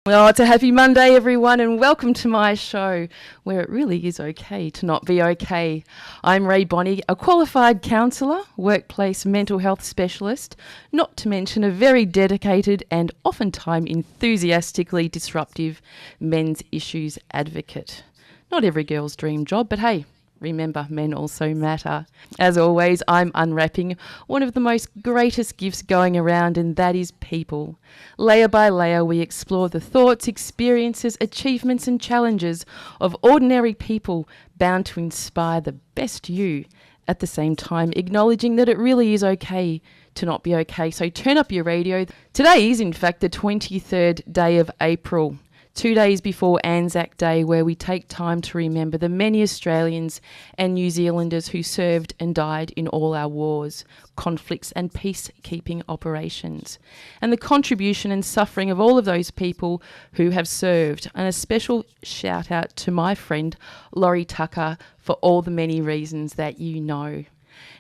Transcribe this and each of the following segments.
Well, it's a happy Monday, everyone, and welcome to my show where it really is okay to not be okay. I'm Ray Bonney, a qualified counsellor, workplace mental health specialist, not to mention a very dedicated and oftentimes enthusiastically disruptive men's issues advocate. Not every girl's dream job, but hey, remember, men also matter. As always, I'm unwrapping one of the most greatest gifts going around, and that is people. Layer by layer, we explore the thoughts, experiences, achievements and challenges of ordinary people bound to inspire the best you, at the same time acknowledging that it really is okay to not be okay. So turn up your radio. Today is, in fact, the 23rd day of April. 2 days before Anzac Day, where we take time to remember the many Australians and New Zealanders who served and died in all our wars, conflicts and peacekeeping operations, and the contribution and suffering of all of those people who have served. And a special shout out to my friend Laurie Tucker for all the many reasons that you know.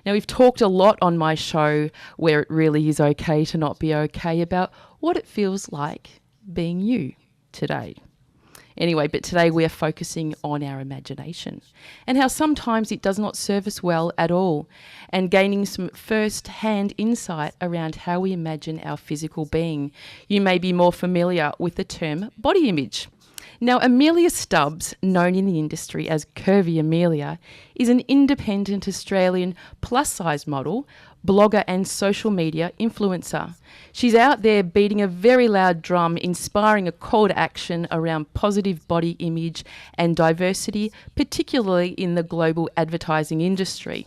Now, we've talked a lot on my show where it really is okay to not be okay about what it feels like being you today. Anyway, but today we are focusing on our imagination and how sometimes it does not serve us well at all, and gaining some first-hand insight around how we imagine our physical being. You may be more familiar with the term body image. Now, Amelia Stubbs, known in the industry as Curvy Amelia, is an independent Australian plus-size model, blogger and social media influencer. She's out there beating a very loud drum, inspiring a call to action around positive body image and diversity, particularly in the global advertising industry.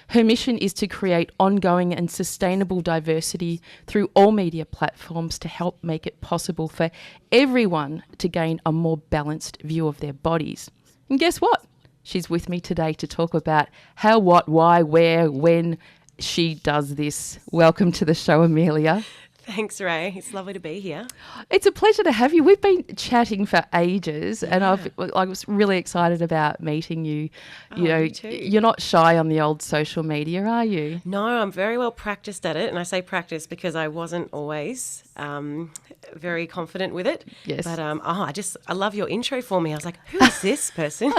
Her mission is to create ongoing and sustainable diversity through all media platforms to help make it possible for everyone to gain a more balanced view of their bodies. And guess what? She's with me today to talk about how, what, why, where, when she does this. Welcome to the show, Amelia. Thanks, Ray. It's lovely to be here. It's a pleasure to have you. We've been chatting for ages, and I was really excited about meeting you. Me too. You're not shy on the old social media, are you? No, I'm very well practiced at it, and I say practice because I wasn't always very confident with it. Yes. But I love your intro for me. I was like, who is this person?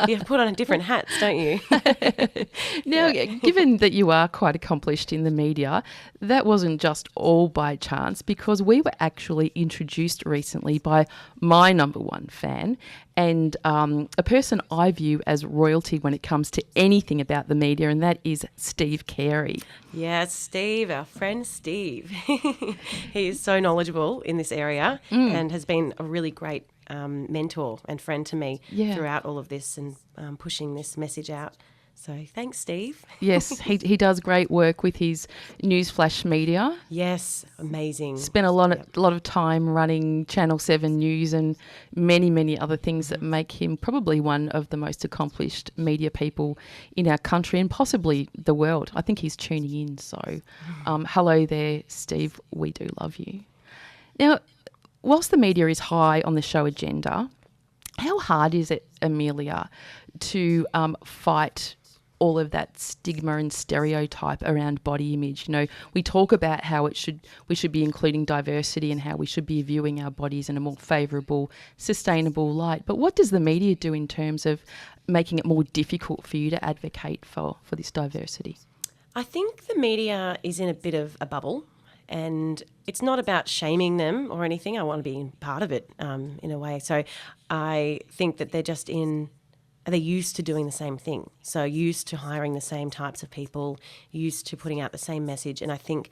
You put on different hats, don't you? Now, given that you are quite accomplished in the media, that wasn't just all by chance, because we were actually introduced recently by my number one fan and a person I view as royalty when it comes to anything about the media, and that is Steve Carey. Yes, Steve, our friend Steve. He is so knowledgeable in this area and has been a really great mentor and friend to me throughout all of this and pushing this message out. So thanks, Steve. Yes, he does great work with his Newsflash media. Yes, amazing. Spent a lot of time running Channel 7 News and many, many other things that make him probably one of the most accomplished media people in our country and possibly the world. I think he's tuning in. So hello there, Steve. We do love you. Now, whilst the media is high on the show agenda, how hard is it, Amelia, to fight all of that stigma and stereotype around body image? You know, we talk about how we should be including diversity and how we should be viewing our bodies in a more favourable, sustainable light. But what does the media do in terms of making it more difficult for you to advocate for this diversity? I think the media is in a bit of a bubble, and it's not about shaming them or anything. I want to be part of it in a way. So I think that they're used to doing the same thing. So used to hiring the same types of people, used to putting out the same message. And I think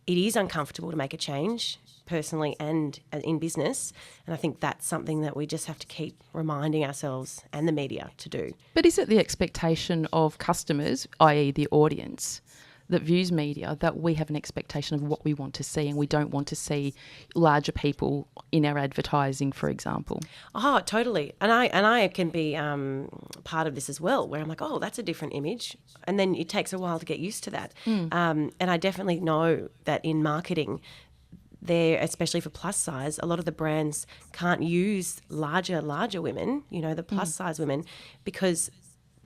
it is uncomfortable to make a change personally and in business. And I think that's something that we just have to keep reminding ourselves and the media to do. But is it the expectation of customers, i.e. the audience, that views media, that we have an expectation of what we want to see, and we don't want to see larger people in our advertising, for example? Oh, totally. And I can be part of this as well, where I'm like, oh, that's a different image. And then it takes a while to get used to that. And I definitely know that in marketing, there, especially for plus size, a lot of the brands can't use larger women, the plus size women, because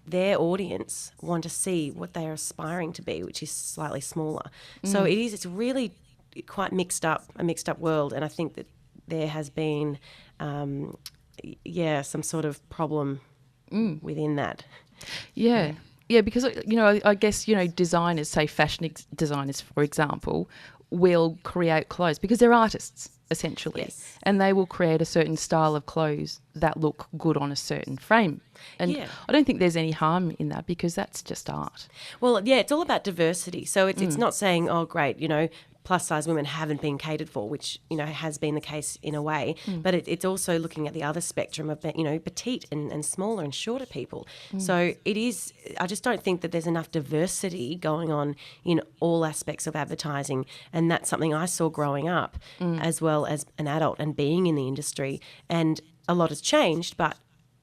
their audience want to see what they are aspiring to be, which is slightly smaller. So it's really quite a mixed up world. And I think that there has been, some sort of problem within that. Yeah. Yeah, because, I guess, designers, say designers, for example, will create clothes because they're artists, essentially. Yes. And they will create a certain style of clothes that look good on a certain frame. And Yeah. I don't think there's any harm in that because that's just art. Well, yeah, it's all about diversity. So it's not saying, oh, great, plus size women haven't been catered for, which, has been the case in a way. But it's also looking at the other spectrum of, petite and smaller and shorter people. So it is, I just don't think that there's enough diversity going on in all aspects of advertising. And that's something I saw growing up as well as an adult and being in the industry. And a lot has changed, but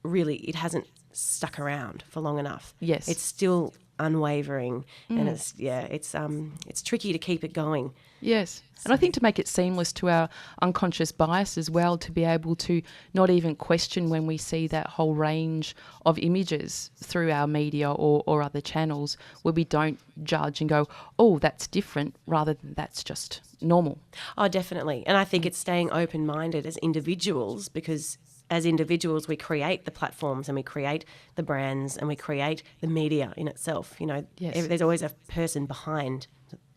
really it hasn't stuck around for long enough. Yes. It's still unwavering and it's tricky to keep it going. Yes. And I think to make it seamless to our unconscious bias as well, to be able to not even question when we see that whole range of images through our media or other channels, where we don't judge and go, oh, that's different, rather than that's just normal. Oh, definitely. And I think it's staying open-minded as individuals, because as individuals we create the platforms and we create the brands and we create the media in itself. Yes. There's always a person behind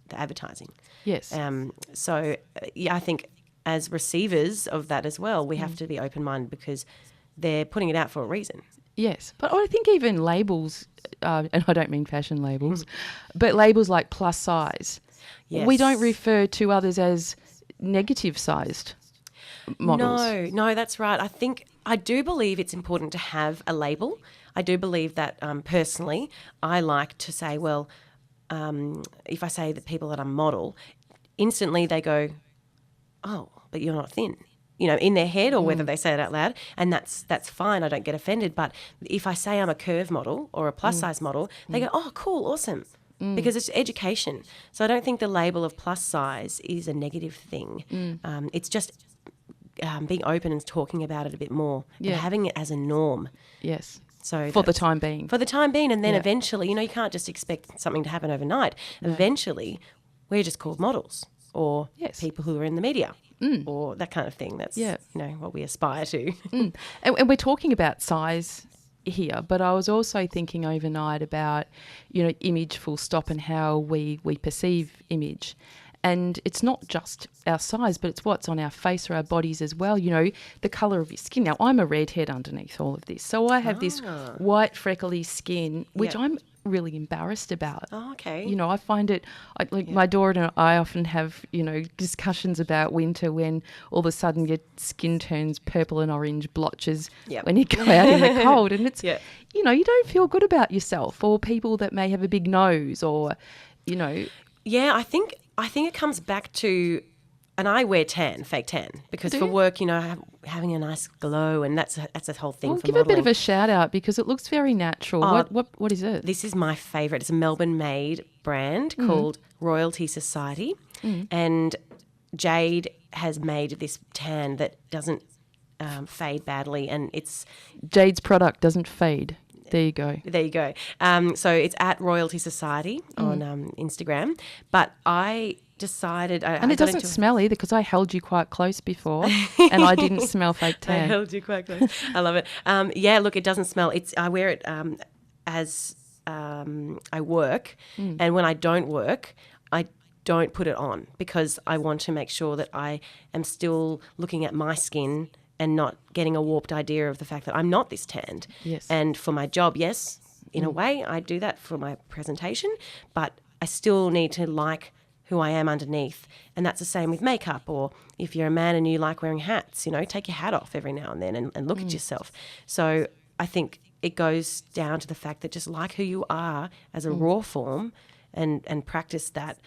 the advertising. Yes. I think as receivers of that as well, we have to be open-minded because they're putting it out for a reason. Yes, but I think even labels, and I don't mean fashion labels, but labels like plus size, Yes. we don't refer to others as negative sized models. No, that's right. I do believe it's important to have a label. I do believe that personally, I like to say, well, if I say that people that I model, instantly they go, oh, but you're not thin, in their head, or whether they say it out loud, and that's fine. I don't get offended. But if I say I'm a curve model or a plus size model, they go, oh, cool, awesome. Because it's education. So I don't think the label of plus size is a negative thing. It's just being open and talking about it a bit more and having it as a norm. Yes. So for the time being. For the time being, and then eventually, you can't just expect something to happen overnight. No. Eventually, we're just called models or people who are in the media or that kind of thing. That's what we aspire to. And we're talking about size here, but I was also thinking overnight about, image full stop and how we perceive image. And it's not just our size, but it's what's on our face or our bodies as well. The colour of your skin. Now, I'm a redhead underneath all of this. So I have this white, freckly skin, which I'm really embarrassed about. Oh, okay. I find it, my daughter and I often have, discussions about winter when all of a sudden your skin turns purple and orange blotches when you go out in the cold. And it's, you don't feel good about yourself, or people that may have a big nose or, Yeah, I think it comes back to, and I wear fake tan, because for work, having a nice glow, and that's a whole thing for give modelling. a bit of a shout out because it looks very natural. What is it? This is my favourite. It's a Melbourne-made brand called Royalty Society, and Jade has made this tan that doesn't fade badly, and it's Jade's product doesn't fade. There you go. There you go. So it's at Royalty Society on Instagram. But I decided... And it doesn't smell either, because I held you quite close before and I didn't smell fake tan. I held you quite close. I love it. Look, it doesn't smell. I wear it as I work. And when I don't work, I don't put it on, because I want to make sure that I am still looking at my skin and not getting a warped idea of the fact that I'm not this tanned. Yes. And for my job, yes, in a way, I do that for my presentation, but I still need to like who I am underneath. And that's the same with makeup, or if you're a man and you like wearing hats, take your hat off every now and then and look at yourself. So I think it goes down to the fact that just like who you are as a raw form and practice that,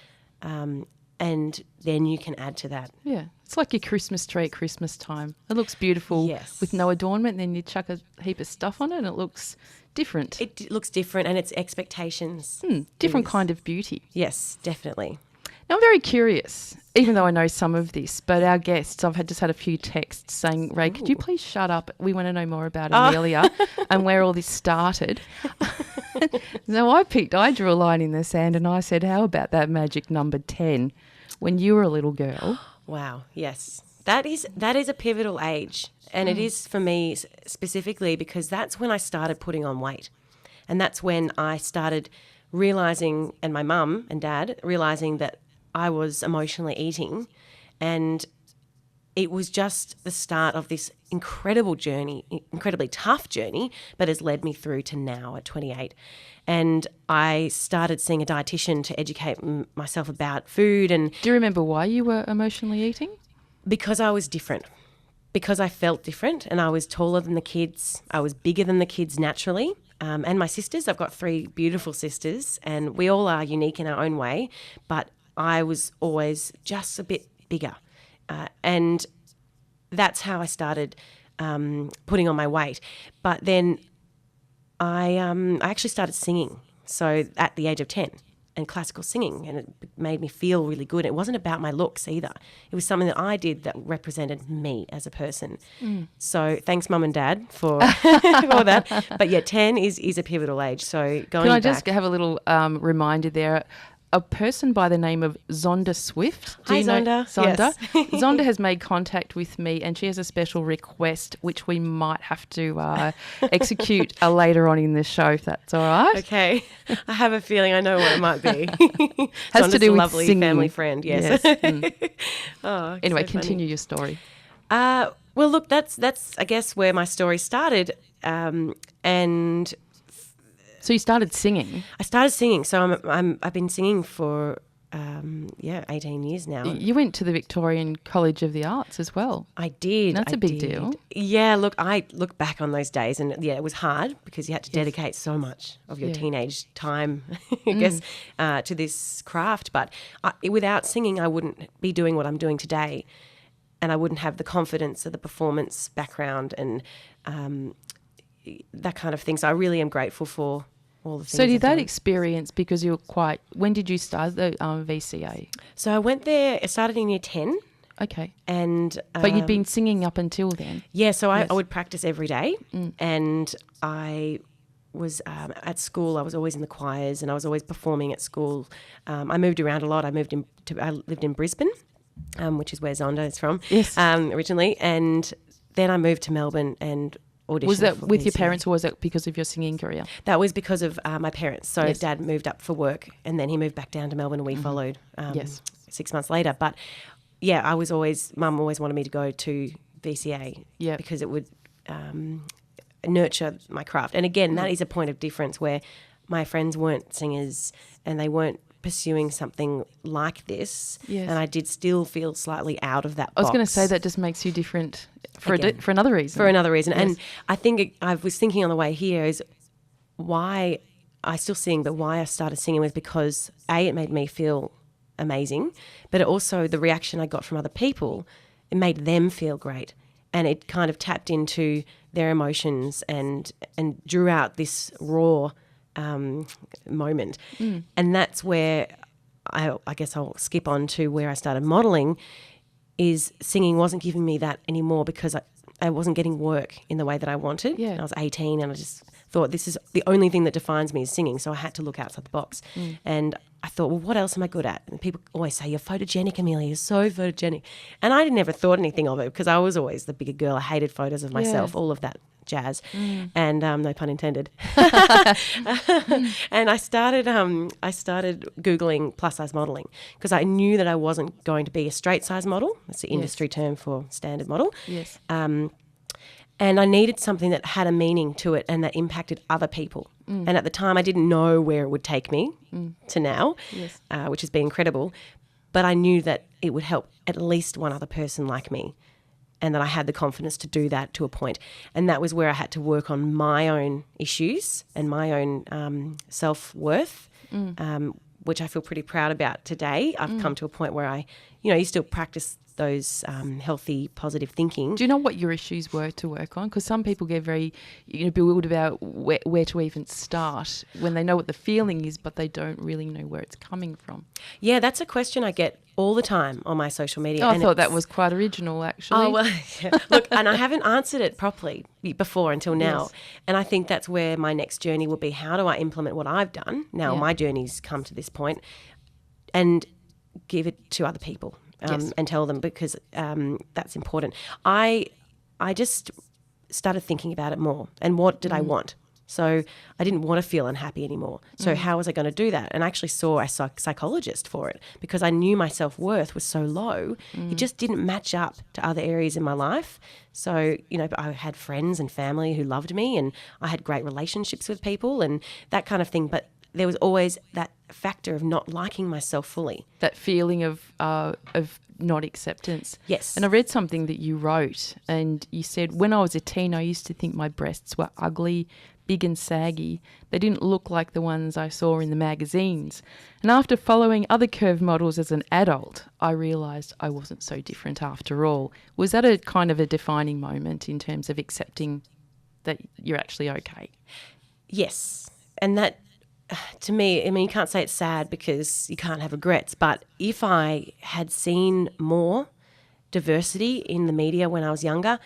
and then you can add to that. Yeah. It's like your Christmas tree at Christmas time. It looks beautiful with no adornment, and then you chuck a heap of stuff on it and it looks different. It looks different, and it's expectations. Different kind of beauty. Yes, definitely. Now, I'm very curious, even though I know some of this, but our guests, I've just had a few texts saying, Ray, could you please shut up? We want to know more about Amelia and where all this started. So I drew a line in the sand and I said, how about that magic number 10 when you were a little girl? Wow, yes. That is a pivotal age, and it is for me specifically because that's when I started putting on weight, and that's when I started realizing, and my mum and dad realizing that I was emotionally eating, and it was just the start of this incredible journey, incredibly tough journey, but has led me through to now at 28. And I started seeing a dietitian to educate myself about food. And Do you remember why you were emotionally eating? because I was different, because I felt different, and I was taller than the kids, I was bigger than the kids naturally. And my sisters, I've got 3 beautiful sisters, and we all are unique in our own way, but I was always just a bit bigger. And that's how I started putting on my weight. But then I actually started singing, so at the age of 10, and classical singing, and it made me feel really good. It wasn't about my looks either. It was something that I did that represented me as a person. So thanks, Mum and Dad, for for that. But yeah, 10 is a pivotal age. So going Can I back, just have a little reminder there? A person by the name of Zonda Swift. Do Hi, you know Zonda. Zonda? Yes. Zonda has made contact with me, and she has a special request which we might have to execute later on in the show, if that's all right. Okay, I have a feeling I know what it might be. Has Zonda's to do a with lovely singing. family friend. Yes. Oh, Anyway, so funny. continue your story. Well, look, that's I guess where my story started, and So you started singing. I started singing. So I've been singing for 18 years now. You went to the Victorian College of the Arts as well. I did. That's a a big deal. Yeah, look, I look back on those days, and yeah, it was hard because you had to dedicate so much of your Yeah. teenage time, I guess, to this craft. But without singing, I wouldn't be doing what I'm doing today, and I wouldn't have the confidence of the performance background and that kind of thing. So I really am grateful for all the things. So did I've that done. experience, because you were quite, when did you start the VCA? So I went there. I started in year 10, Okay. and But you'd been singing up until then. yeah, so Yes. I would practice every day, and I was at school. I was always in the choirs, and I was always performing at school. I moved around a lot. I lived in Brisbane, which is where Zonda is from, Yes. originally, and then I moved to Melbourne and auditioned. Was that for with your VCA. parents, or was that because of your singing career? That was because of my parents. So Yes. Dad moved up for work, and then he moved back down to Melbourne, and we followed Yes. 6 months later. But yeah, Mum always wanted me to go to VCA Yeah. because it would nurture my craft. And again, that is a point of difference where my friends weren't singers and they weren't pursuing something like this. Yes. And I did still feel slightly out of that box. I was going to say that just makes you different for Again. for another reason. For another reason. Yes. And I think I was thinking on the way here is why I still sing, but why I started singing was because it made me feel amazing, but also the reaction I got from other people, it made them feel great. And it kind of tapped into their emotions and drew out this raw moment. And that's where I guess I'll skip on to where I started modelling, is singing wasn't giving me that anymore because I wasn't getting work in the way that I wanted. Yeah. I was 18 and I just thought this is the only thing that defines me is singing. So I had to look outside the box. And I thought, well, what else am I good at? And people always say, you're photogenic, Amelia, you're so photogenic. And I never thought anything of it because I was always the bigger girl. I hated photos of myself, all of that jazz. And no pun intended. And I started Googling plus size modelling because I knew that I wasn't going to be a straight size model. That's the industry term for standard model. Yes. And I needed something that had a meaning to it and that impacted other people. And at the time, I didn't know where it would take me to now, Yes. which has been incredible. But I knew that it would help at least one other person like me, and that I had the confidence to do that to a point. And that was where I had to work on my own issues and my own self-worth, which I feel pretty proud about today. I've come to a point where you still practice those healthy, positive thinking. Do you know what your issues were to work on? Because some people get very bewildered about where to even start when they know what the feeling is, but they don't really know where it's coming from. Yeah, that's a question I get all the time on my social media. I and thought that it's- was quite original, actually. Oh, well, yeah. Look, and I haven't answered it properly before until now. Yes. And I think that's where my next journey will be. How do I implement what I've done? Now Yeah. my journey's come to this point and give it to other people. Yes. and tell them, because that's important. I just started thinking about it more, and what did I want? So I didn't want to feel unhappy anymore. So how was I going to do that? And I actually saw a psychologist for it, because I knew my self-worth was so low. It just didn't match up to other areas in my life. So, I had friends and family who loved me, and I had great relationships with people and that kind of thing. But there was always that factor of not liking myself fully. That feeling of not acceptance. Yes. And I read something that you wrote, and you said, when I was a teen, I used to think my breasts were ugly, big and saggy. They didn't look like the ones I saw in the magazines. And after following other curve models as an adult, I realised I wasn't so different after all. Was that a kind of a defining moment in terms of accepting that you're actually okay? Yes. And that, to me, you can't say it's sad because you can't have regrets, but if I had seen more diversity in the media when I was younger,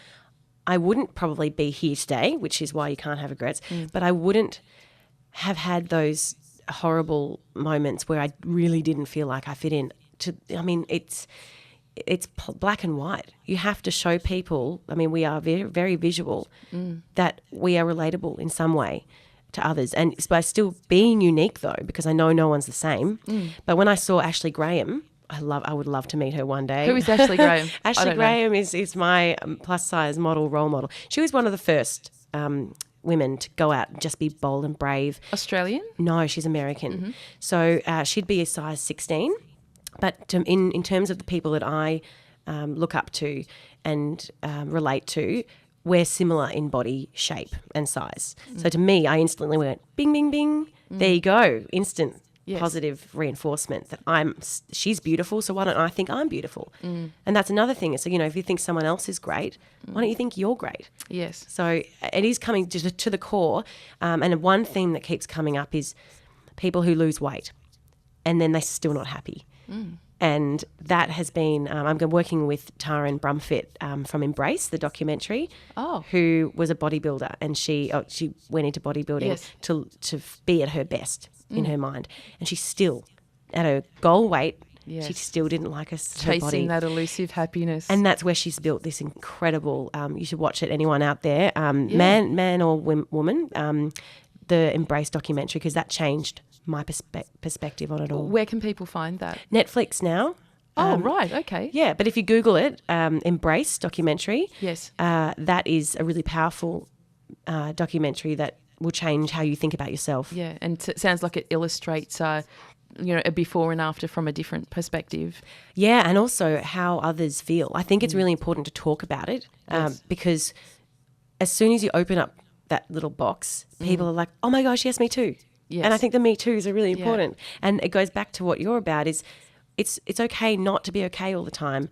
I wouldn't probably be here today, which is why you can't have regrets, but I wouldn't have had those horrible moments where I really didn't feel like I fit in. It's black and white. You have to show people, we are very, very visual, that we are relatable in some way to others, and by still being unique though, because I know no one's the same. But when I saw Ashley Graham, I would love to meet her one day. Who is Ashley Graham? Ashley Graham is my plus size role model. She was one of the first women to go out and just be bold and brave. Australian? No, she's American. So she'd be a size 16. But in terms of the people that I look up to and relate to, we're similar in body shape and size. So to me, I instantly went, bing, bing, bing. There you go. Instant. Yes. Positive reinforcement that she's beautiful, so why don't I think I'm beautiful? And that's another thing. So, if you think someone else is great, why don't you think you're great? Yes. So it is coming to the core. And one theme that keeps coming up is people who lose weight and then they're still not happy. And that has been, I'm working with Taryn Brumfitt from Embrace, the documentary, who was a bodybuilder, and she went into bodybuilding to be at her best in her mind. And she's still, at her goal weight, she still didn't like her body. Chasing that elusive happiness. And that's where she's built this incredible, you should watch it, anyone out there, man or woman, the Embrace documentary, because that changed my perspective on it all. Where can people find that? Netflix now. Oh, right, okay. Yeah, but if you Google it, Embrace documentary, yes, that is a really powerful documentary that will change how you think about yourself. Yeah, and it sounds like it illustrates, a before and after from a different perspective. Yeah, and also how others feel. I think it's really important to talk about it because as soon as you open up that little box, people are like, oh my gosh, yes, me too. Yes. And I think the me toos are really important. Yeah. And it goes back to what you're about is it's okay not to be okay all the time.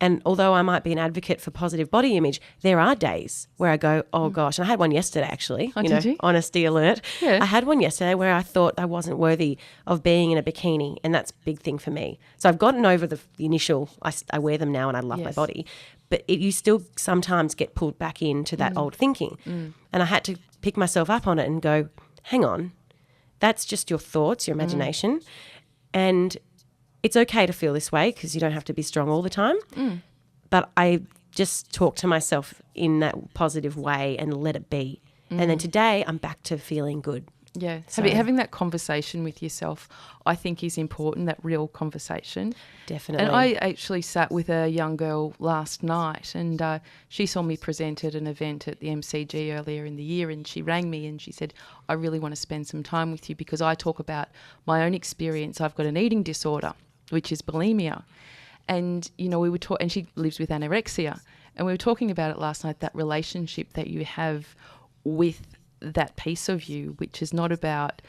And although I might be an advocate for positive body image, there are days where I go, oh gosh, and I had one yesterday actually, did you? Honesty alert. Yeah. I had one yesterday where I thought I wasn't worthy of being in a bikini, and that's a big thing for me. So I've gotten over the initial, I wear them now and I love my body, but you still sometimes get pulled back into that old thinking. And I had to pick myself up on it and go, hang on, that's just your thoughts, your imagination. And it's okay to feel this way because you don't have to be strong all the time. But I just talk to myself in that positive way and let it be. And then today I'm back to feeling good. Yeah. So having that conversation with yourself, I think, is important, that real conversation. Definitely. And I actually sat with a young girl last night, and she saw me present at an event at the MCG earlier in the year, and she rang me and she said, I really want to spend some time with you because I talk about my own experience. I've got an eating disorder, which is bulimia. And, we were and she lives with anorexia. And we were talking about it last night, that relationship that you have with that piece of you, which is not about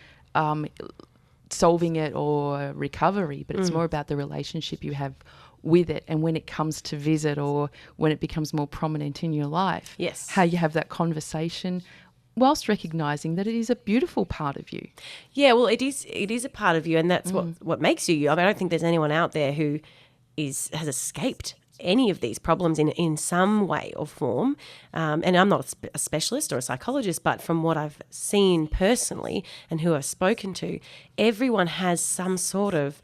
solving it or recovery, but it's more about the relationship you have with it. And when it comes to visit or when it becomes more prominent in your life, how you have that conversation whilst recognising that it is a beautiful part of you. Yeah, well, it is a part of you, and that's what makes you. I don't think there's anyone out there who has escaped any of these problems in some way or form. And I'm not a specialist or a psychologist, but from what I've seen personally and who I've spoken to, everyone has some sort of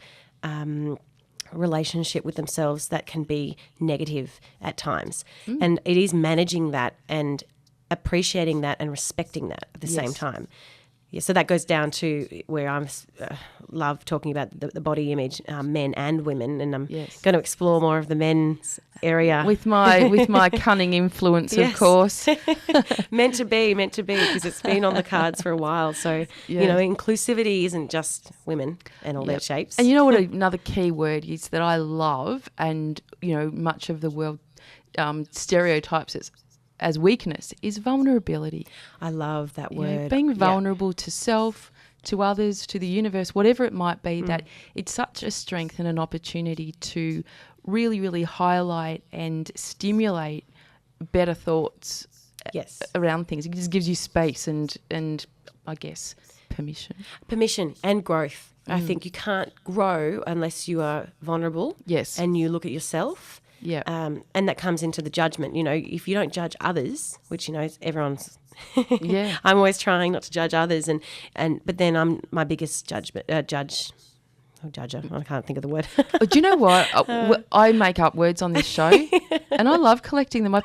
relationship with themselves that can be negative at times. And it is managing that and appreciating that and respecting that at the same time. Yeah, so that goes down to where I love talking about the body image, men and women, and I'm going to explore more of the men's area with my cunning influence, of course. meant to be, because it's been on the cards for a while. So inclusivity isn't just women and all their shapes. And you know what another key word is that I love, and much of the world stereotypes it as weakness, is vulnerability. I love that word. Being vulnerable to self, to others, to the universe, whatever it might be, that it's such a strength and an opportunity to really, really highlight and stimulate better thoughts around things. It just gives you space and I guess permission. Permission and growth. I think you can't grow unless you are vulnerable. Yes. And you look at yourself. Yeah. And that comes into the judgment. If you don't judge others, which everyone's I'm always trying not to judge others but then I'm my biggest judger. I can't think of the word. Do you know what? I make up words on this show and I love collecting them. I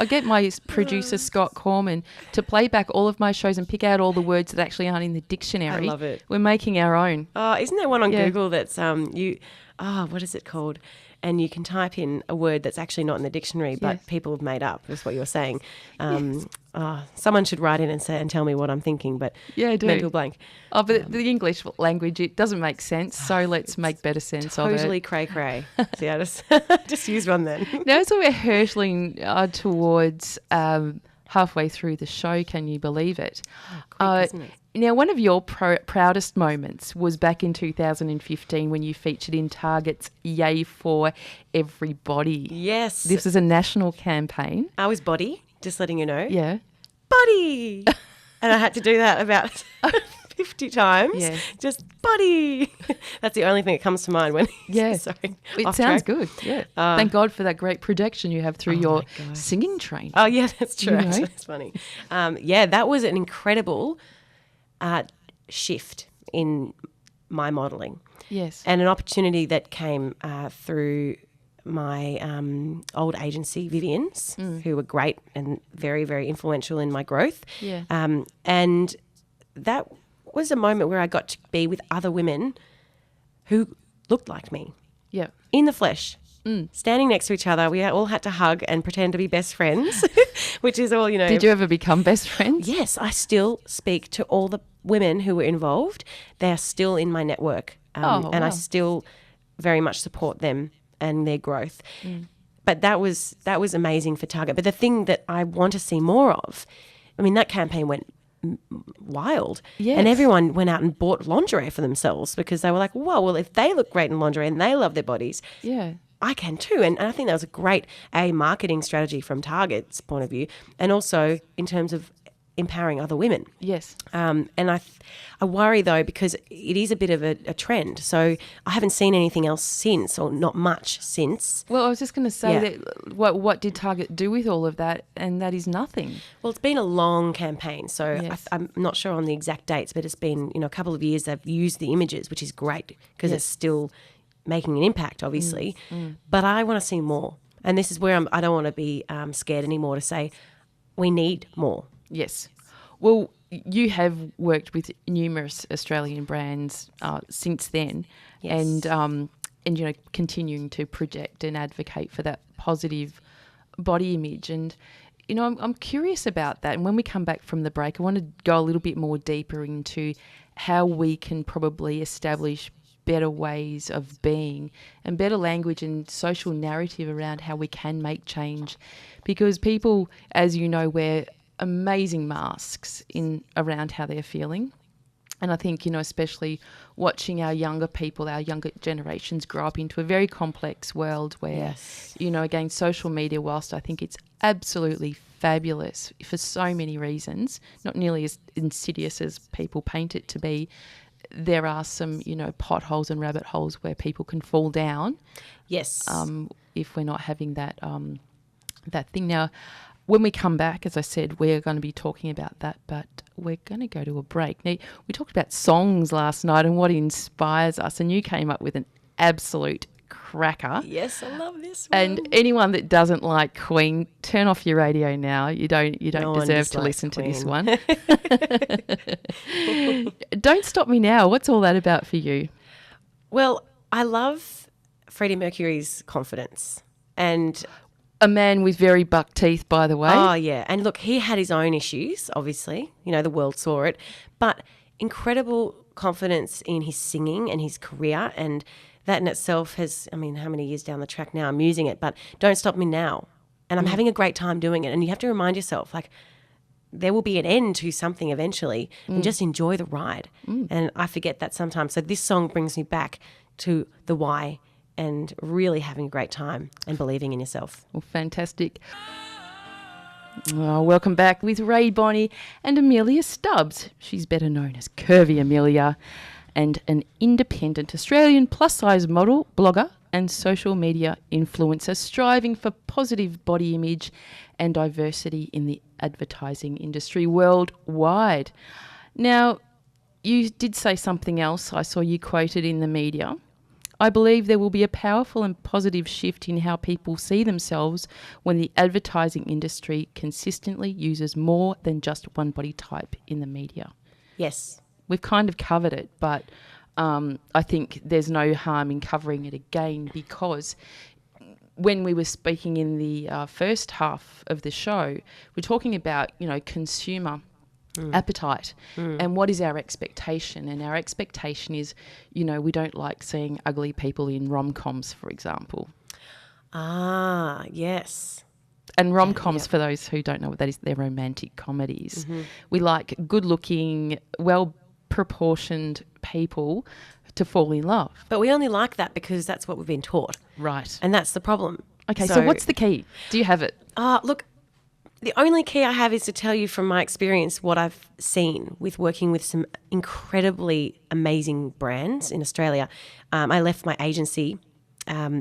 get my producer Scott Corman to play back all of my shows and pick out all the words that actually aren't in the dictionary. I love it. We're making our own. Oh, isn't there one on Google that's what is it called? And you can type in a word that's actually not in the dictionary, but people have made up. That's what you were saying. Someone should write in and tell me what I'm thinking, but I do. mental blank. Oh, but the English language, it doesn't make sense, so let's make better sense of it. Totally cray-cray. See, I just use one then. Now, so we're hurtling towards halfway through the show, can you believe it? Quick, isn't it? Now, one of your proudest moments was back in 2015 when you featured in Target's Yay for Everybody. Yes. This is a national campaign. I was body, just letting you know. Yeah. Body! And I had to do that about 50 times. Yeah. Just body. That's the only thing that comes to mind when sorry. It sounds good. Yeah. Thank God for that great projection you have through your singing training. Oh, yeah, that's true. Actually, that's funny. That was an incredible shift in my modelling. Yes. And an opportunity that came through my old agency, Vivian's, who were great and very, very influential in my growth. Yeah. And that was a moment where I got to be with other women who looked like me. Yeah. In the flesh. Standing next to each other. We all had to hug and pretend to be best friends, which is all, Did you ever become best friends? Yes, I still speak to all the women who were involved. They are still in my network, and I still very much support them and their growth. But that was amazing for Target. But the thing that I want to see more of, that campaign went wild. Yes. And everyone went out and bought lingerie for themselves because they were like, well, if they look great in lingerie and they love their bodies, I can too. And I think that was a great marketing strategy from Target's point of view, and also in terms of empowering other women. Yes. And I worry though, because it is a bit of a trend. So I haven't seen anything else since, or not much since. Well, I was just going to say that what did Target do with all of that? And that is nothing. Well, it's been a long campaign. So I'm not sure on the exact dates, but it's been, a couple of years they've used the images, which is great because it's still making an impact, obviously. But I want to see more. And this is where I don't want to be scared anymore to say we need more. Yes. Well, you have worked with numerous Australian brands since then, and continuing to project and advocate for that positive body image. And I'm curious about that. And when we come back from the break, I want to go a little bit more deeper into how we can probably establish better ways of being and better language and social narrative around how we can make change, because people, as you know, wear amazing masks around how they're feeling. And I think, especially watching our younger people, our younger generations grow up into a very complex world where, again, social media, whilst I think it's absolutely fabulous for so many reasons, not nearly as insidious as people paint it to be, there are some, potholes and rabbit holes where people can fall down. Yes. If we're not having that thing. Now, when we come back, as I said, we're going to be talking about that, but we're going to go to a break. Now, we talked about songs last night and what inspires us, and you came up with an absolute cracker. Yes, I love this one. And anyone that doesn't like Queen, turn off your radio now. You don't No one deserve to dislikes listen to this Queen. one. Don't Stop Me Now. What's all that about for you? Well, I love Freddie Mercury's confidence. And A man with very buck teeth, by the way. oh, yeah. And look, he had his own issues, obviously. You know, the world saw it. But incredible confidence in his singing and his career. And that in itself has, I mean, how many years down the track now I'm using it, but Don't Stop Me Now. And I'm having a great time doing it. And you have to remind yourself, like, there will be an end to something eventually and just enjoy the ride. And I forget that sometimes. So this song brings me back to the why and really having a great time and believing in yourself. Well, fantastic. Oh, welcome back with Ray Bonney and Amelia Stubbs. She's better known as Curvy Amelia, and an independent Australian plus-size model, blogger and social media influencer striving for positive body image and diversity in the advertising industry worldwide. Now, you did say something else. I saw you quoted in the media. I believe there will be a powerful and positive shift in how people see themselves when the advertising industry consistently uses more than just one body type in the media. Yes. We've kind of covered it, but I think there's no harm in covering it again, because when we were speaking in the first half of the show, we're talking about, you know, consumer appetite and what is our expectation. And our expectation is, you know, we don't like seeing ugly people in rom-coms, for example. Ah, yes. And rom-coms, for those who don't know what that is, they're romantic comedies. We like good-looking, well-proportioned people to fall in love. But we only like that because that's what we've been taught. Right. And that's the problem. Okay, so what's the key? Do you have it? Look, the only key I have is to tell you from my experience what I've seen with working with some incredibly amazing brands in Australia. I left my agency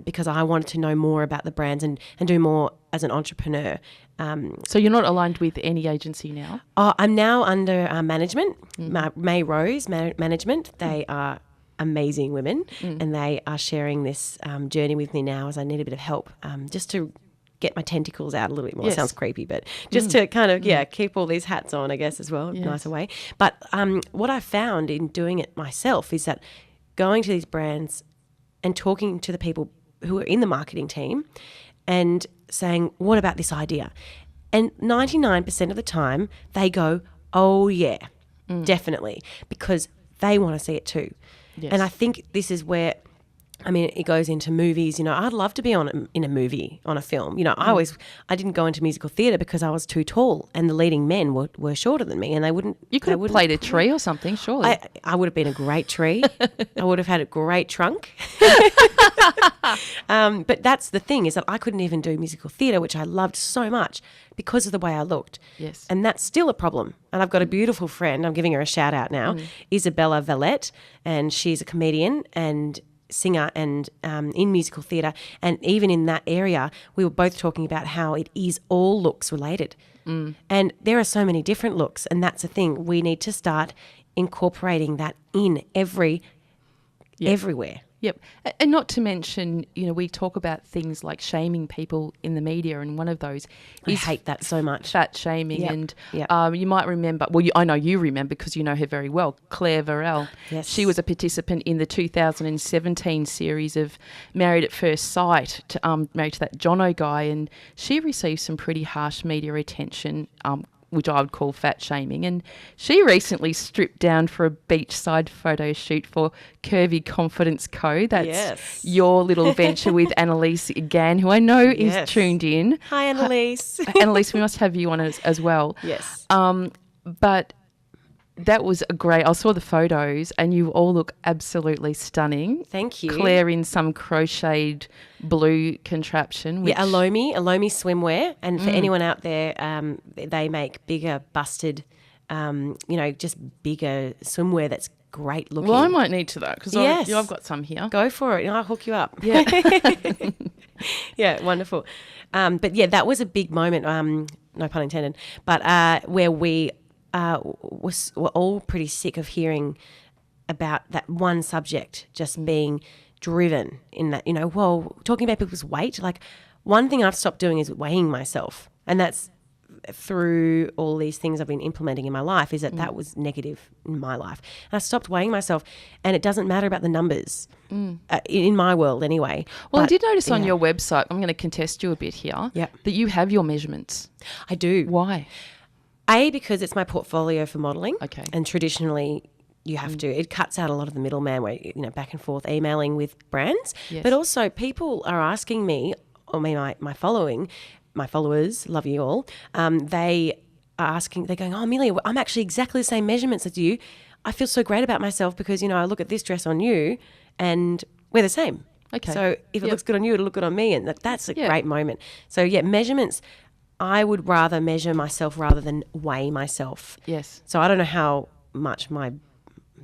because I wanted to know more about the brands and do more as an entrepreneur. So you're not aligned with any agency now? I'm now under management, May Rose Management. They are amazing women and they are sharing this journey with me now as I need a bit of help just to get my tentacles out a little bit more. Yes. Sounds creepy, but just to kind of, keep all these hats on, I guess, as well, nicer way. But what I found in doing it myself is that going to these brands and talking to the people who are in the marketing team and saying, what about this idea? And 99% of the time they go, oh yeah, definitely, because they want to see it too. Yes. And I think this is where, I mean, it goes into movies. You know, I'd love to be in a movie, on a film. You know, I didn't go into musical theatre because I was too tall, and the leading men were shorter than me, and they wouldn't. You could have played a tree or something, surely. I would have been a great tree. I would have had a great trunk. But that's the thing, is that I couldn't even do musical theatre, which I loved so much, because of the way I looked. Yes. And that's still a problem. And I've got a beautiful friend, I'm giving her a shout out now, Isabella Valette, and she's a comedian and singer and in musical theatre. And even in that area, we were both talking about how it is all looks related. And there are so many different looks, and that's the thing. We need to start incorporating that in everywhere. Yep. And not to mention, you know, we talk about things like shaming people in the media, and one of those is I hate that so much. fat shaming. Yep. And Yep. you might remember, well, I know you remember because you know her very well, Claire Varel. Yes. She was a participant in the 2017 series of Married at First Sight, married to that Jono guy, and she received some pretty harsh media attention, which I would call fat shaming. And she recently stripped down for a beachside photo shoot for Curvy Confidence Co. That's Yes. your little venture with Annalise Gann, who I know is Yes. tuned in. Hi, Annalise. Annalise, we must have you on as well. Yes. But that was a great. I saw the photos, and you all look absolutely stunning. Thank you. Claire in some crocheted blue contraption. Which, Yeah, Alomi swimwear. And for anyone out there, they make bigger busted, just bigger swimwear that's great looking. Well, I might need to that because Yes. I've got some here. Go for it. I'll hook you up. Yeah. Yeah, wonderful. But yeah, that was a big moment, no pun intended, but where we were all pretty sick of hearing about that one subject just being driven in that, well, talking about people's weight, like one thing I've stopped doing is weighing myself. And that's through all these things I've been implementing in my life, is that was negative in my life. And I stopped weighing myself, and it doesn't matter about the numbers in my world anyway. Well, I But, did notice on yeah. your website, I'm going to contest you a bit here, Yep. that you have your measurements. I do. Why? Because it's my portfolio for modelling. Okay. And traditionally you have to. It cuts out a lot of the middleman where, back and forth emailing with brands. Yes. But also people are asking me, or my followers, love you all, they are asking, they're going, oh, Amelia, I'm actually exactly the same measurements as you. I feel so great about myself because, I look at this dress on you and we're the same. Okay. So if it looks good on you, it'll look good on me. And that's a Yeah. great moment. So, yeah, measurements, I would rather measure myself rather than weigh myself. Yes. So I don't know how much my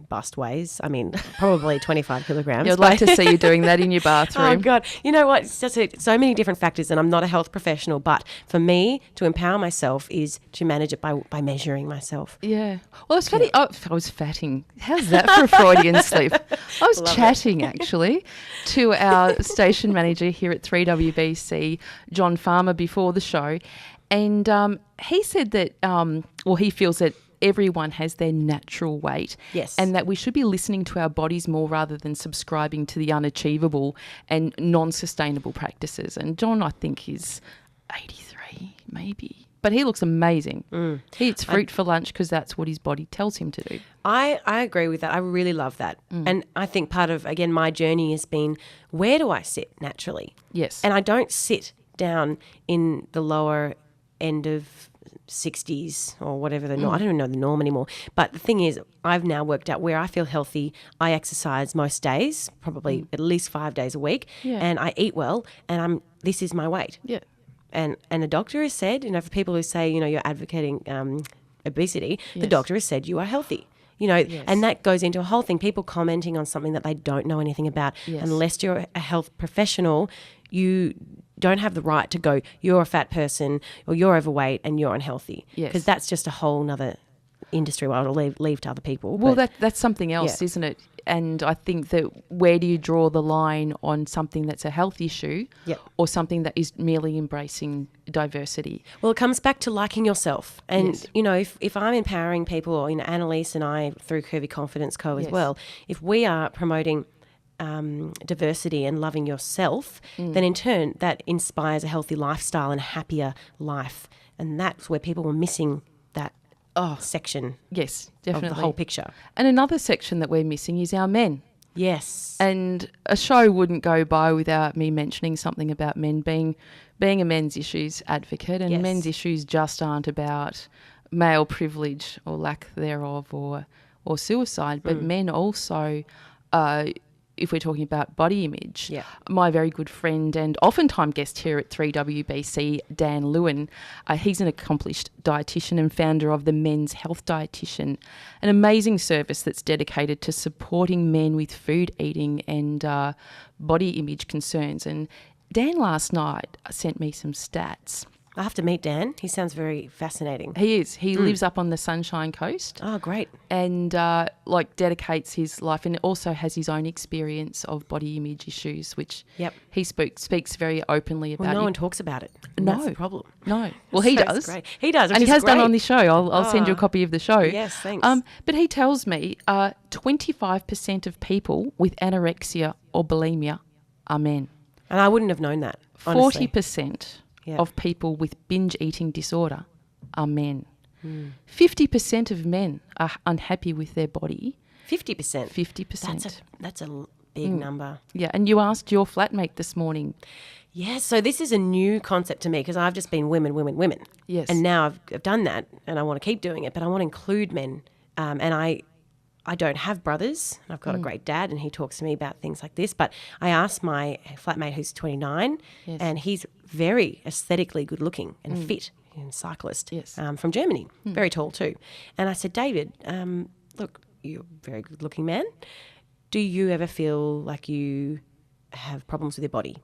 bust weighs. I mean, probably 25 kilograms. I'd like to see you doing that in your bathroom. Oh, God. You know what? It's just so many different factors, and I'm not a health professional, but for me, to empower myself is to manage it by measuring myself. Yeah. Well, it's funny. Oh, I was fatting. How's that for a Freudian slip? I was chatting actually to our station manager here at 3WBC, John Farmer, before the show. And he said that, he feels that everyone has their natural weight. Yes. And that we should be listening to our bodies more rather than subscribing to the unachievable and non-sustainable practices. And John, I think, is 83, maybe. But he looks amazing. He eats fruit for lunch because that's what his body tells him to do. I agree with that. I really love that. And I think part of, again, my journey has been, where do I sit naturally? Yes. And I don't sit down in the lower end of 60s or whatever the norm. I don't even know the norm anymore. But the thing is, I've now worked out where I feel healthy. I exercise most days, probably at least 5 days a week, Yeah. and I eat well, and this is my weight. Yeah. And a doctor has said, for people who say, you're advocating obesity, the Yes. doctor has said you are healthy. And that goes into a whole thing, people commenting on something that they don't know anything about. Yes. Unless you're a health professional, you don't have the right to go, you're a fat person or you're overweight and you're unhealthy. Yes. Because that's just a whole nother industry where I'll leave to other people. Well, But that's something else, Yeah. isn't it? And I think that where do you draw the line on something that's a health issue Yep. or something that is merely embracing diversity? Well, it comes back to liking yourself. And, Yes. if I'm empowering people, or, Annalise and I through Curvy Confidence Co. as Yes. well, if we are promoting diversity and loving yourself, then in turn that inspires a healthy lifestyle and a happier life. And that's where people were missing that section Yes, of definitely. the whole picture. And another section that we're missing is our men. Yes. And a show wouldn't go by without me mentioning something about men being a men's issues advocate. And Yes. men's issues just aren't about male privilege or lack thereof or suicide, but men also, if we're talking about body image, Yeah. my very good friend and oftentimes guest here at 3WBC, Dan Lewin, he's an accomplished dietitian and founder of the Men's Health Dietitian, an amazing service that's dedicated to supporting men with food eating and body image concerns. And Dan last night sent me some stats. I have to meet Dan. He sounds very fascinating. He is. He lives up on the Sunshine Coast. Oh, great. And dedicates his life, and also has his own experience of body image issues, which Yep. he speaks very openly about. Well, no He- one talks about it. And No. That's the problem. no, well, he So it's does, great. He does, and which he is has done great. on this show. I'll send you a Ah. copy of the show. Yes, thanks. But he tells me 25% of people with anorexia or bulimia are men. And I wouldn't have known that, honestly. 40% Yeah. of people with binge eating disorder are men. Hmm. 50% of men are unhappy with their body. 50%. 50%. That's a big number. Yeah, and you asked your flatmate this morning. Yeah, so this is a new concept to me because I've just been women. Yes. And now I've done that and I want to keep doing it, but I want to include men. And I don't have brothers. I've got a great dad and he talks to me about things like this. But I asked my flatmate who's 29 Yes. and he's very aesthetically good looking and fit, cyclist Yes. from Germany, very tall too. And I said, David, look, you're a very good looking man. Do you ever feel like you have problems with your body?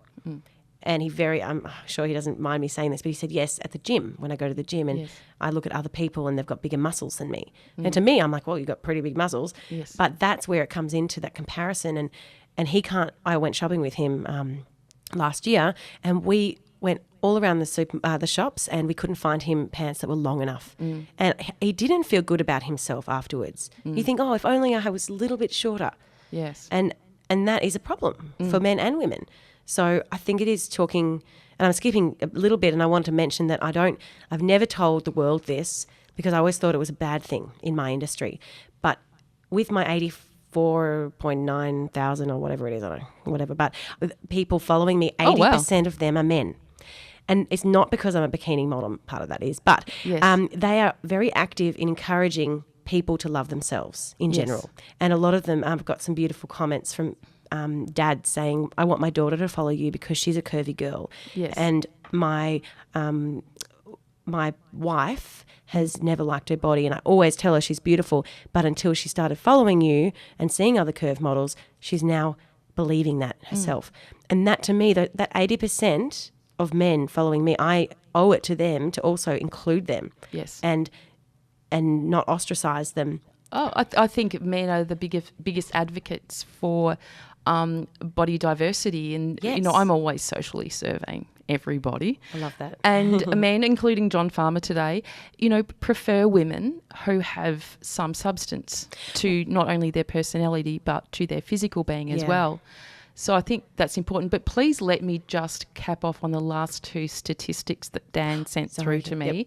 And I'm sure he doesn't mind me saying this, but he said, yes, at the gym, when I go to the gym and Yes. I look at other people and they've got bigger muscles than me. And to me, I'm like, well, you've got pretty big muscles. Yes. But that's where it comes into that comparison. and he can't. I went shopping with him last year, and we went all around the shops, and we couldn't find him pants that were long enough. And he didn't feel good about himself afterwards. You think, oh, if only I was a little bit shorter. Yes. And that is a problem for men and women. So I think it is talking, and I'm skipping a little bit, and I want to mention that I've never told the world this because I always thought it was a bad thing in my industry. But with my 84.9 thousand or whatever it is, I don't know, whatever, but with people following me, 80% of them are men. And it's not because I'm a bikini model, part of that is, but Yes. they are very active in encouraging people to love themselves in general. And a lot of them, I've got some beautiful comments from dads saying, I want my daughter to follow you because she's a curvy girl. Yes. And my wife has never liked her body, and I always tell her she's beautiful, but until she started following you and seeing other curve models, she's now believing that herself. And that, to me, that 80% of men following me, I owe it to them to also include them. Yes. And not ostracize them. Oh, I think men are the biggest advocates for body diversity, and Yes. I'm always socially surveying everybody. I love that. And men, including John Farmer today, prefer women who have some substance to not only their personality but to their physical being as Yeah. well. So I think that's important. But please let me just cap off on the last two statistics that Dan sent through to me.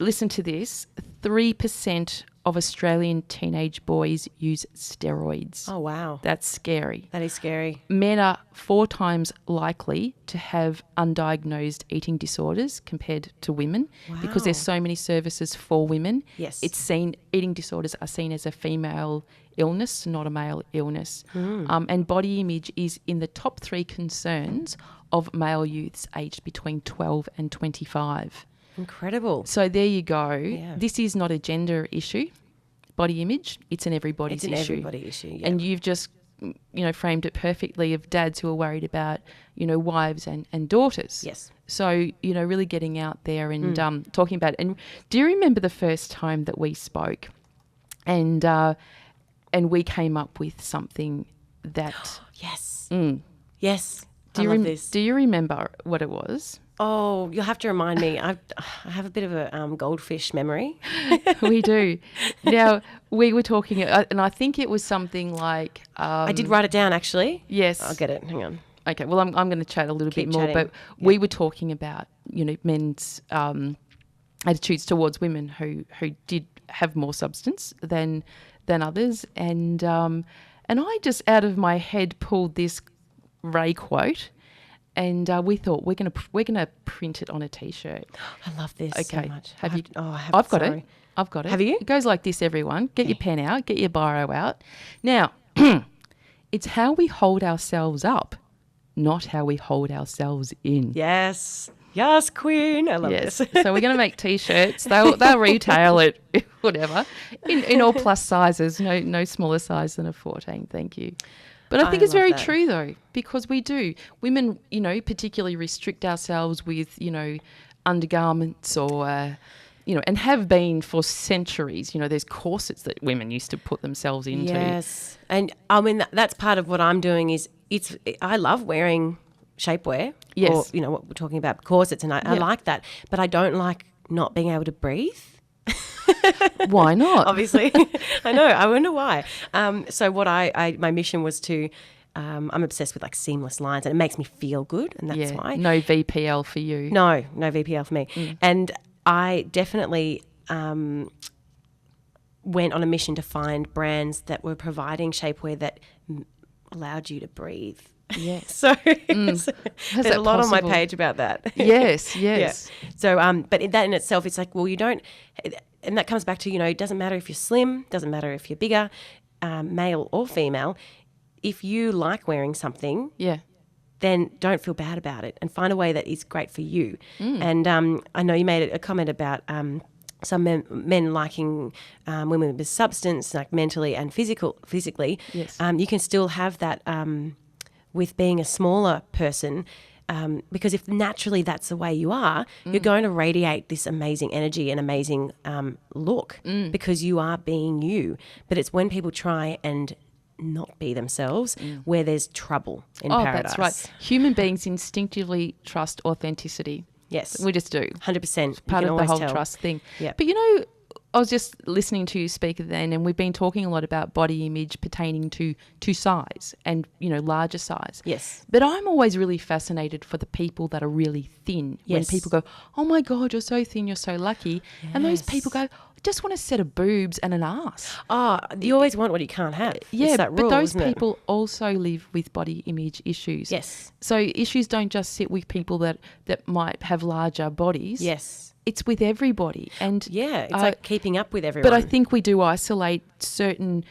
Listen to this. 3% of Australian teenage boys use steroids. Oh, wow. That's scary. That is scary. Men are 4 times likely to have undiagnosed eating disorders compared to women because there's so many services for women. Yes. Eating disorders are seen as a female illness, not a male illness. And body image is in the top 3 concerns of male youths aged between 12 and 25. Incredible. So there you go. Yeah. This is not a gender issue, body image. It's an everybody's It's an issue. everybody issue, yeah. And you've just, framed it perfectly of dads who are worried about, wives and daughters. Yes. So, really getting out there and talking about it. And do you remember the first time that we spoke and we came up with something that... Yes. Yes. Do you remember what it was? Oh, you'll have to remind me. I have a bit of a goldfish memory. We do. Now, we were talking, and I think it was something like... I did write it down, actually. Yes. I'll get it. Hang on. Okay, well, I'm going to chat a little Keep bit more, chatting. but we were talking about, men's attitudes towards women who did have more substance than others, and I just out of my head pulled this Ray quote. And we thought we're gonna print it on a T-shirt. I love this Okay, so much. have you? I've got it. I've got it. Have you? It goes like this, everyone. Get your pen out. Get your biro out. Now, it's how we hold ourselves up, not how we hold ourselves in. Yes. Yes, Queen. I love Yes. this. So we're going to make T-shirts. They'll retail it, whatever, in all plus sizes. No smaller size than a 14. Thank you. But I think it's love very that. true though, because we do. Women, particularly restrict ourselves with, undergarments or, and have been for centuries. There's corsets that women used to put themselves into. Yes. And I mean, that's part of what I'm doing is I love wearing shapewear. Yes. Or, what we're talking about, corsets, and I like that. But I don't like not being able to breathe. Why not? Obviously. I know. I wonder why. So what my mission was to, I'm obsessed with like seamless lines, and it makes me feel good, and that's why. No VPL for you. No VPL for me. And I definitely went on a mission to find brands that were providing shapewear that allowed you to breathe. Yes. So How's there's that a lot possible? on my page about that. Yes. Yeah. So, but that in itself, it's like, well, you don't, and that comes back to, it doesn't matter if you're slim, doesn't matter if you're bigger, male or female. If you like wearing something, Yeah. then don't feel bad about it and find a way that is great for you. And I know you made a comment about some men liking women with substance, like mentally and physically. Yes. You can still have that with being a smaller person, because if naturally that's the way you are, you're going to radiate this amazing energy and amazing look because you are being you. But it's when people try and not be themselves where there's trouble in paradise. That's right. Human beings instinctively trust authenticity. Yes. We just do. 100%. Part of the whole trust thing. Yep. But, I was just listening to you speak then, and we've been talking a lot about body image pertaining to size and, larger size. Yes. But I'm always really fascinated for the people that are really thin. Yes. When people go, oh, my God, you're so thin, you're so lucky. Yes. And those people go, I just want a set of boobs and an ass. Oh, you always want what you can't have. Yeah, it's that rule, but those isn't it? people also live with body image issues. Yes. So issues don't just sit with people that might have larger bodies. Yes. It's with everybody. And Yeah, it's like keeping up with everyone. but I think we do isolate certain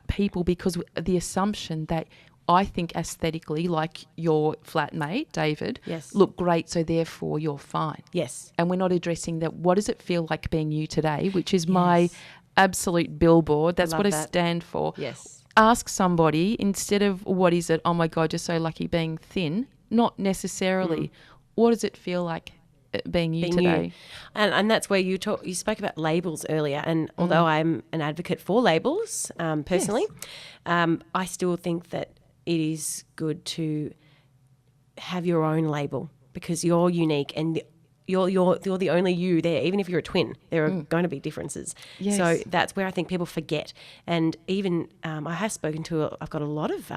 people because the assumption that I think aesthetically, like your flatmate, David, Yes. look great, so therefore you're fine. Yes. And we're not addressing that. What does it feel like being you today, which is my absolute billboard. That's Love what I that. stand for. Yes. Ask somebody instead of what is it, oh my God, you're so lucky being thin, not necessarily what does it feel like being you today. You. And that's where you spoke about labels earlier. And although I'm an advocate for labels personally, I still think that it is good to have your own label because you're unique and you're the only you there. Even if you're a twin, there are going to be differences. Yes. So that's where I think people forget. And even I have spoken to I've got a lot of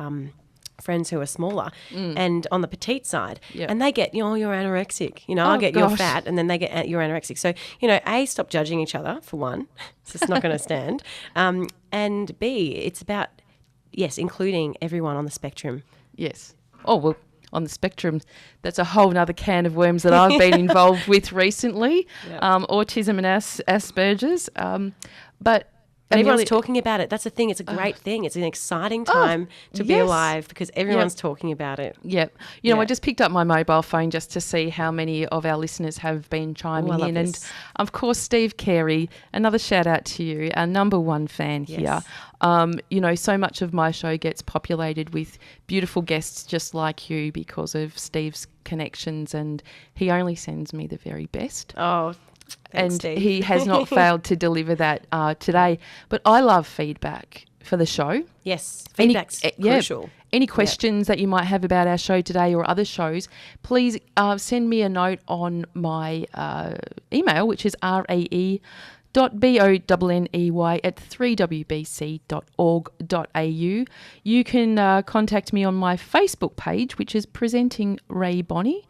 friends who are smaller and on the petite side, and they get, you're anorexic. I get you're fat, and then they get you're anorexic. So A, stop judging each other for one. It's just not going to stand. And B, it's about including everyone on the spectrum. Yes. Oh, well, on the spectrum, that's a whole nother can of worms that I've been involved with recently, autism and Asperger's. But everyone's talking about it. That's the thing. It's a great thing. It's an exciting time to be alive because everyone's talking about it. Yep. I just picked up my mobile phone just to see how many of our listeners have been chiming in. And, of course, Steve Carey, another shout out to you, our number one fan here. So much of my show gets populated with beautiful guests just like you because of Steve's connections, and he only sends me the very best. Oh, thanks, and Steve. he has not failed to deliver that today. But I love feedback for the show. Yes, feedback's crucial. Any questions that you might have about our show today or other shows, please send me a note on my email, which is rae.bonney@3wbc.org.au. You can contact me on my Facebook page, which is Presenting Ray Bonney.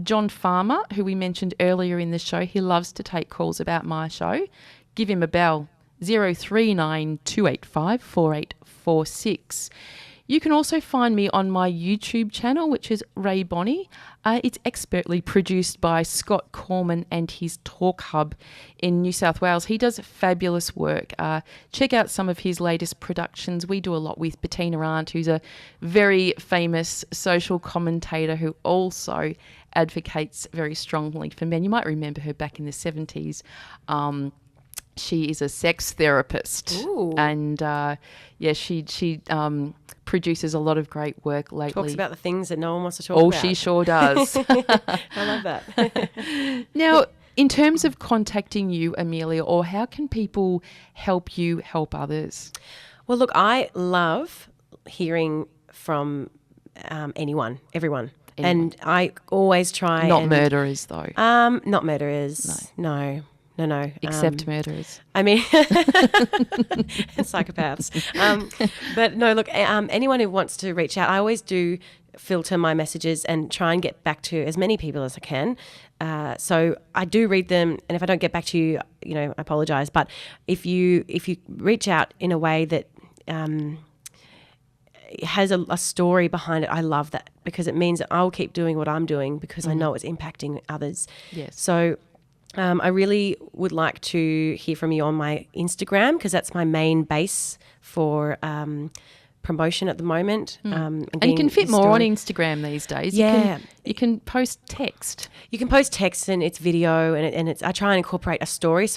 John Farmer, who we mentioned earlier in the show, he loves to take calls about my show. Give him a bell, 039 285 4846. You can also find me on my YouTube channel, which is Ray Bonney. It's expertly produced by Scott Corman and his Talk Hub in New South Wales. He does fabulous work. Check out some of his latest productions. We do a lot with Bettina Arndt, who's a very famous social commentator who also advocates very strongly for men. You might remember her back in the 70s. She is a sex therapist. Ooh. And she produces a lot of great work lately. Talks about the things that no one wants to talk about. Oh, she sure does. I love that. Now, in terms of contacting you, Amelia, or how can people help you help others? Well, look, I love hearing from everyone. And I always try Not murderers, though. Not murderers. No. Except murderers. I mean, psychopaths. But no, look, anyone who wants to reach out, I always do filter my messages and try and get back to as many people as I can. So I do read them, and if I don't get back to you, I apologise. But if you reach out in a way that has a story behind it, I love that because it means that I'll keep doing what I'm doing because I know it's impacting others. Yes. So I really would like to hear from you on my Instagram because that's my main base for promotion at the moment. And you can fit more on Instagram these days. Yeah. You can post text. You can post text and it's video and it's I try and incorporate a story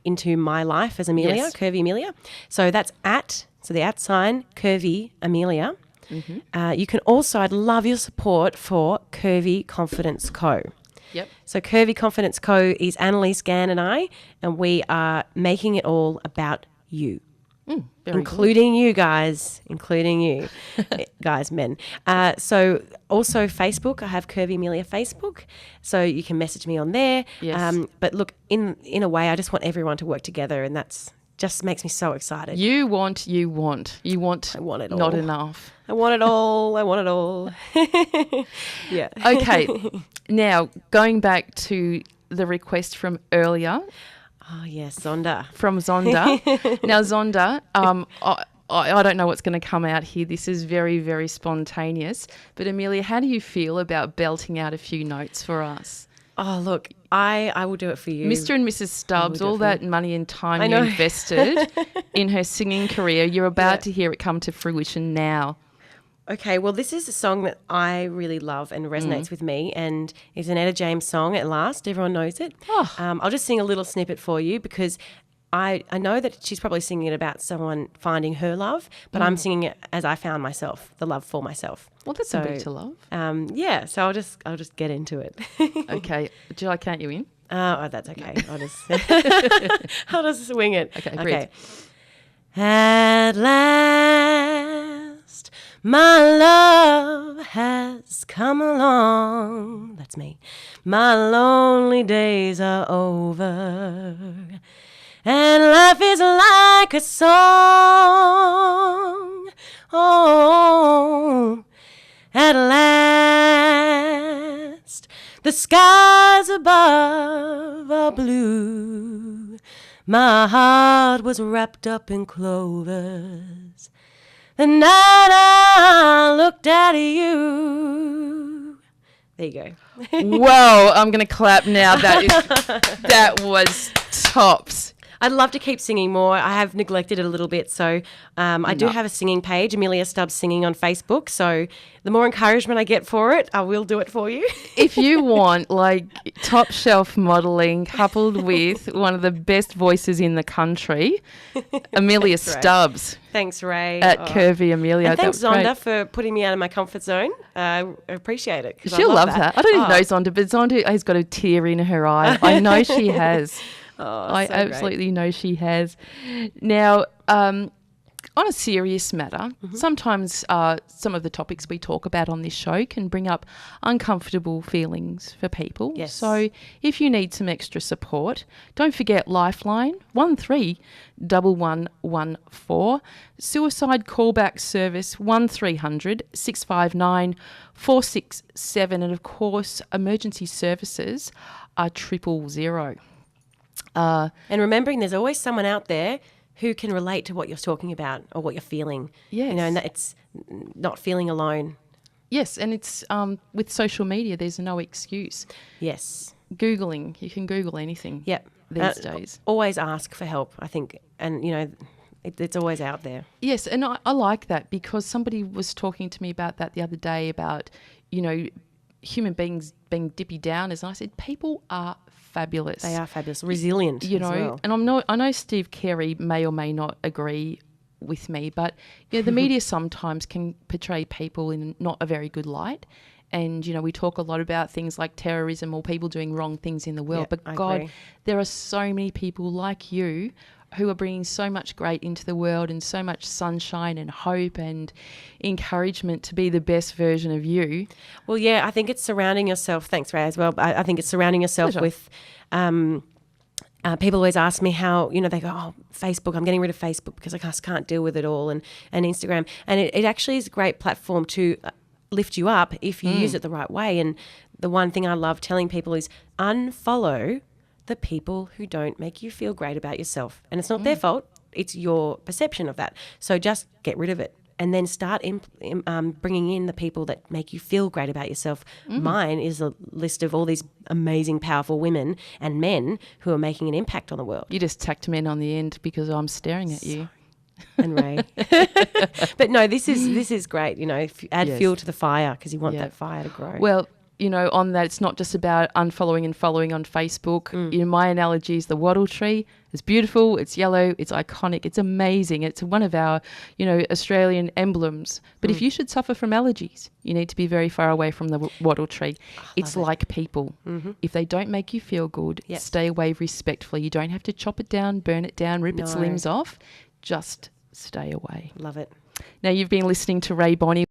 into my life as Amelia, Yes. Curvy Amelia. So that's the @ Curvy Amelia. Mm-hmm. You can also, I'd love your support for Curvy Confidence Co. Yep. So Curvy Confidence Co. is Annalise Gann and I, and we are making it all about you. Very including you guys, guys, men. So also Facebook, I have Curvy Amelia Facebook, so you can message me on there. Yes. But look, in a way, I just want everyone to work together, and that's just makes me so excited. You want. I want it not all. enough. I want it all. I want it all. Yeah. Okay. Now, going back to the request from earlier, Oh, yes, Zonda. from Zonda. Now, Zonda, I don't know what's going to come out here. This is very, very spontaneous. But Amelia, how do you feel about belting out a few notes for us? Oh, look, I will do it for you. Mr. and Mrs. Stubbs, do it all for that money and time I you know. invested in her singing career, you're about Yeah. to hear it come to fruition now. Okay, well, this is a song that I really love and resonates with me, and it's an Etta James song at last. Everyone knows it. Oh. I'll just sing a little snippet for you because I know that she's probably singing it about someone finding her love, but I'm singing it as I found myself, the love for myself. Well, that's a bit to love. Yeah, so I'll just get into it. Okay. Do I count you in? Oh, that's okay. I'll just swing it. Okay, breathe. At last, my love has come along. That's me. My lonely days are over, and life is like a song. Oh, at last, the skies above are blue. My heart was wrapped up in clovers the night I looked at you. There you go. Whoa, I'm going to clap now. That was tops. I'd love to keep singing more. I have neglected it a little bit. So I do have a singing page, Amelia Stubbs Singing on Facebook. So the more encouragement I get for it, I will do it for you. If you want like top shelf modelling coupled with one of the best voices in the country, Amelia Thanks, Ray. Stubbs Thanks, Ray. at Curvy Amelia. And thanks, That was great. Zonda, for putting me out of my comfort zone. I appreciate it. 'Cause I She'll love that. I don't even Oh. know Zonda, but Zonda has got a tear in her eye. I know she has. Oh, I so great. absolutely know she has. Now, on a serious matter, sometimes some of the topics we talk about on this show can bring up uncomfortable feelings for people. Yes. So if you need some extra support, don't forget Lifeline 131114, suicide callback service 1300 659 467, and of course emergency services are 000. And remembering there's always someone out there who can relate to what you're talking about or what you're feeling. Yes. You know, and that it's not feeling alone. Yes, and it's with social media, there's no excuse. Yes. Googling, you can Google anything Yep. these days. Always ask for help, I think. And, you know, it's always out there. Yes, and I like that because somebody was talking to me about that the other day about, you know, human beings being dippy downers. And I said, people are fabulous. They are fabulous. Resilient, You as know, well. and I know Steve Carey may or may not agree with me, but you know, the media sometimes can portray people in not a very good light. And, you know, we talk a lot about things like terrorism or people doing wrong things in the world. Yeah, but I God, agree. there are so many people like you who are bringing so much great into the world and so much sunshine and hope and encouragement to be the best version of you. Well, yeah, I think it's surrounding yourself. Thanks, Ray, as well. I think it's surrounding yourself Pleasure. with. People always ask me how, you know, they go, oh, Facebook, I'm getting rid of Facebook because I just can't deal with it all, and Instagram. And it actually is a great platform to lift you up if you use it the right way. And the one thing I love telling people is unfollow the people who don't make you feel great about yourself. And it's not their fault. It's your perception of that. So just get rid of it. And then start bringing in the people that make you feel great about yourself. Mine is a list of all these amazing, powerful women and men who are making an impact on the world. You just tacked men on the end because I'm staring at you. And Ray, but no, this is great. You know, add Yes. fuel to the fire because you want Yeah. that fire to grow. Well, you know, on that, it's not just about unfollowing and following on Facebook. You know, my analogy is the wattle tree. It's beautiful, it's yellow, it's iconic, it's amazing. It's one of our, you know, Australian emblems. But if you should suffer from allergies, you need to be very far away from the wattle tree. It's like people. If they don't make you feel good, Yep. stay away respectfully. You don't have to chop it down, burn it down, rip its No. limbs off. Just stay away. Love it. Now, you've been listening to Ray Bonney